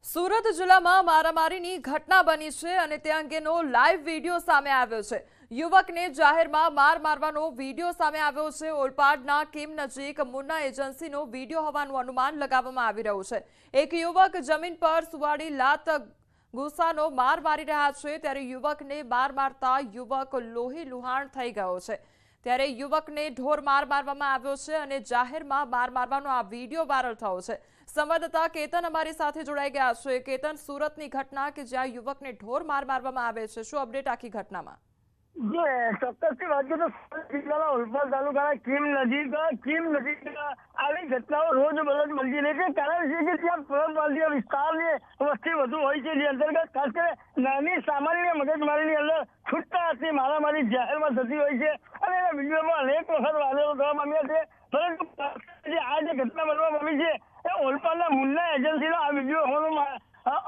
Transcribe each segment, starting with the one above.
સુરત જિલ્લામાં મારામારીની ઘટના બની છે અને તે અંગેનો લાઈવ વિડિયો સામે આવ્યો છે। યુવકને જાહેરમાં માર મારવાનો વિડિયો સામે આવ્યો છે। ઓલપાડના કીમ નજીક મુન્ના એજન્સીનો વિડિયો હોવાનું અનુમાન લગાવવામાં આવી રહ્યું છે। એક યુવક જમીન પર સુવાડી લાત ગુસ્સાનો માર મારી રહ્યા છે ત્યારે યુવકને માર મારતા યુવક લોહી લુહાણ થઈ ગયો છે। ત્યારે યુવકને ઢોર માર મારવામાં આવ્યો છે અને જાહેરમાં માર મારવાનો આ વિડિયો વાયરલ થયો છે। સંવાદદાતા કેતન અમારી સાથે જોડાઈ ગયા છે। કેતન, સુરતની ઘટના કે જ્યાં યુવકને ઢોર માર મારવામાં આવે છે, શું અપડેટ આખી ઘટનામાં? ચોક્કસથી વાત કરીએ તો સુરત જિલ્લાના ઓલપાડ તાલુકાના કીમ નજીક આવી ઘટનાઓ રોજબરોજ બનતી રહે છે। કારણ છે કે ત્યાં પરપ્રાંતીય વિસ્તારની વસ્તી વધુ હોય છે, જે અંતર્ગત ખાસ કરીને નાની સામાન્ય મગજમારીની અંદર છૂટતા હાથની મારામારી જાહેરમાં થતી હોય છે અને એના વિડીયોમાં અનેક વખત વાયરલ થવા પામ્યા છે। પરંતુ આ જે ઘટના બનવા પામી છે એ ઓલપાડના મુન્ના એજન્સીનો આ વિડીયો હોવાનું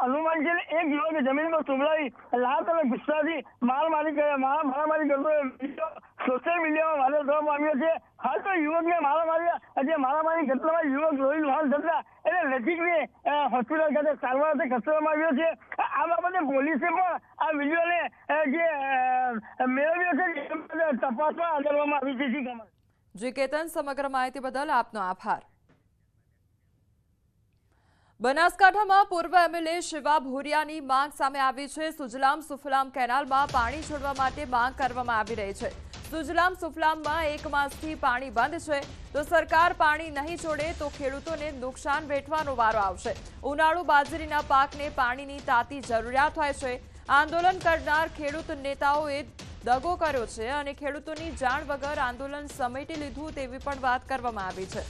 અનુમાન છે। એક યુવકે જમીન પર સુવડાવી લાત અને ગુસ્સાથી મારામારી કરતો વિડીયો સોશિયલ મીડિયામાં વાયરલ થવા પામ્યો છે। હાલ તો યુવકને મારામારી ઘટનામાં યુવક લોહી લુહાણ થતા એને નજીકની હોસ્પિટલ ખાતે સારવાર અર્થે ખસેડવામાં આવ્યો છે। આ બાબતે પોલીસે પણ આ વિડીયોને જે મેળવ્યો છે તપાસમાં આદરવામાં આવી છે। જી કેતન, સમગ્ર માહિતી બદલ આપનો આભાર। બનાસકાંઠામાં પૂર્વ એમએલએ શિવા ભોરિયાની માંગ સામે આવી છે। સુજલામ સુફલામ કેનાલમાં પાણી છોડવા માટે માંગ કરવામાં આવી રહી છે। સુજલામ સુફલામમાં 1 માસથી પાણી બંધ છે, તો સરકાર પાણી નહીં છોડે તો ખેડૂતોને નુકસાન વેઠવાનો વારો આવશે। ઉનાળુ બાજરીના પાકને પાણીની તાતી જરૂરિયાત હોય છે। આંદોલન કરનાર ખેડૂત નેતાઓએ દગો કર્યો છે અને ખેડૂતોની જાણ વગર આંદોલન સમેટી લીધું તેવી પણ વાત કરવામાં આવી છે।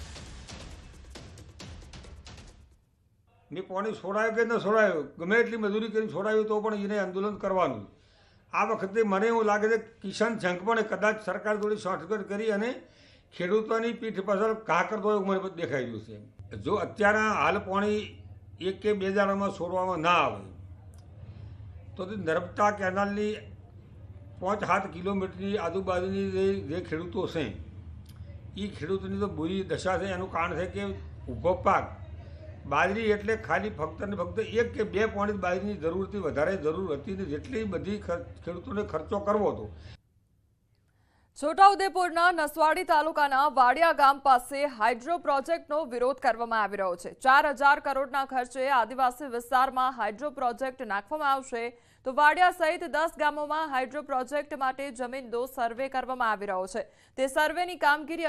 ને પાણી છોડાયું કે ન છોડાયું, ગમે એટલી મજૂરી કરીને છોડાયું તો પણ એને આંદોલન કરવાનું। આ વખતે મને એવું લાગે છે કિસાન સંઘ પણ કદાચ સરકાર જોડે શોર્ટકટ કરી અને ખેડૂતોની પીઠ પાછળ ઘા કરતો એવું મને દેખાઈ રહ્યું છે। જો અત્યારે હાલ પાણી 1 કે 2 દાડામાં છોડવામાં ના આવે તો નર્મદા કેનાલની 5-7 કિલોમીટરની આજુબાજુની જે ખેડૂતો છે એ ખેડૂતોની તો બુરી દશા છે। એનું કારણ છે કે ઊભો પાક બાજરી એટલે ખાલી ફક્ત ને ફક્ત 1 કે 2 પોણી બાજરીની જરૂરથી વધારે જરૂર હતી ને જેટલી બધી ખેડૂતોને ખર્ચો કરવો હતો। છોટાઉદેપુરના નસવાડી તાલુકાના વાડિયા ગામ પાસે હાઇડ્રો પ્રોજેક્ટનો વિરોધ કરવામાં આવી રહ્યો છે। 4000 કરોડના ખર્ચે આદિવાસી વિસ્તારમાં હાઇડ્રો પ્રોજેક્ટ નાખવામાં આવશે, તો વાડિયા સહિત 10 ગામોમાં હાઇડ્રો પ્રોજેક્ટ માટે જમીનનો સર્વે કરવામાં આવી રહ્યો છે। તે સર્વેની કામગીરી